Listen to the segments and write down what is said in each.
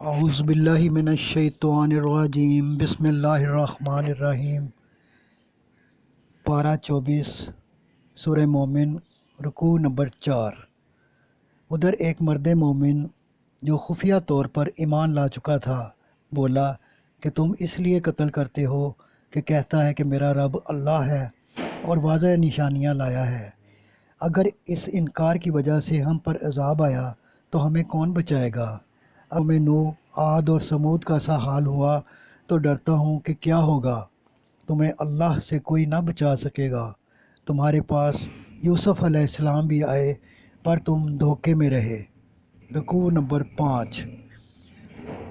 اعوذ باللہ من الشیطان الرجیم، بسم اللہ الرحمن الرحیم۔ پارہ 24 سورہ مومن، رکوع نمبر 4۔ ادھر ایک مرد مومن جو خفیہ طور پر ایمان لا چکا تھا بولا کہ تم اس لیے قتل کرتے ہو کہ کہتا ہے کہ میرا رب اللہ ہے اور واضح نشانیاں لایا ہے۔ اگر اس انکار کی وجہ سے ہم پر عذاب آیا تو ہمیں کون بچائے گا؟ قوم نوح، عاد اور ثمود کا سا حال ہوا تو ڈرتا ہوں کہ کیا ہوگا۔ تمہیں اللہ سے کوئی نہ بچا سکے گا۔ تمہارے پاس یوسف علیہ السلام بھی آئے پر تم دھوکے میں رہے۔ رکوع نمبر 5۔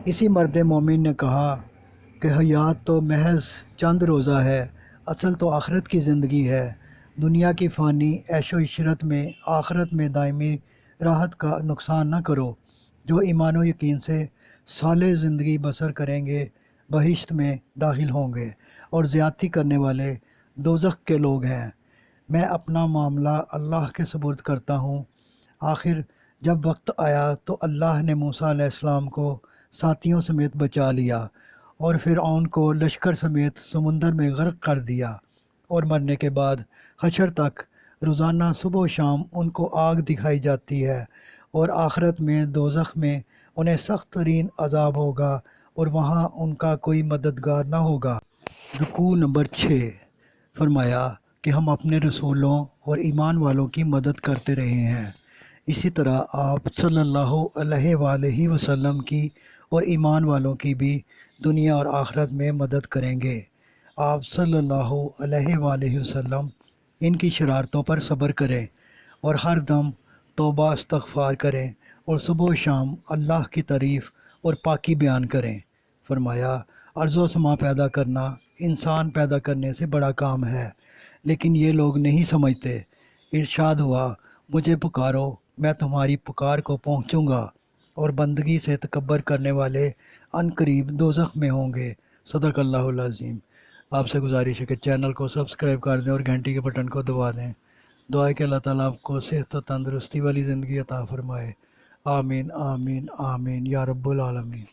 اسی مرد مومن نے کہا کہ حیات تو محض چند روزہ ہے، اصل تو آخرت کی زندگی ہے۔ دنیا کی فانی عیش و عشرت میں آخرت میں دائمی راحت کا نقصان نہ کرو۔ جو ایمان و یقین سے صالح زندگی بسر کریں گے بہشت میں داخل ہوں گے، اور زیادتی کرنے والے دوزخ کے لوگ ہیں۔ میں اپنا معاملہ اللہ کے سپرد کرتا ہوں۔ آخر جب وقت آیا تو اللہ نے موسیٰ علیہ السلام کو ساتھیوں سمیت بچا لیا اور فرعون کو لشکر سمیت سمندر میں غرق کر دیا، اور مرنے کے بعد حشر تک روزانہ صبح و شام ان کو آگ دکھائی جاتی ہے، اور آخرت میں دوزخ میں انہیں سخت ترین عذاب ہوگا اور وہاں ان کا کوئی مددگار نہ ہوگا۔ رکوع نمبر 6۔ فرمایا کہ ہم اپنے رسولوں اور ایمان والوں کی مدد کرتے رہے ہیں، اسی طرح آپ صلی اللہ علیہ وآلہ وسلم کی اور ایمان والوں کی بھی دنیا اور آخرت میں مدد کریں گے۔ آپ صلی اللہ علیہ وآلہ وسلم ان کی شرارتوں پر صبر کریں اور ہر دم توبہ استغفار کریں اور صبح و شام اللہ کی تعریف اور پاکی بیان کریں۔ فرمایا ارض و سما پیدا کرنا انسان پیدا کرنے سے بڑا کام ہے، لیکن یہ لوگ نہیں سمجھتے۔ ارشاد ہوا، مجھے پکارو میں تمہاری پکار کو پہنچوں گا، اور بندگی سے تکبر کرنے والے ان قریب دوزخ میں ہوں گے۔ صدق اللہ العظیم۔ آپ سے گزارش ہے کہ چینل کو سبسکرائب کر دیں اور گھنٹی کے بٹن کو دبا دیں۔ دعا ہے کہ اللہ تعالیٰ آپ کو صحت و تندرستی والی زندگی عطا فرمائے۔ آمین آمین آمین یا رب العالمین۔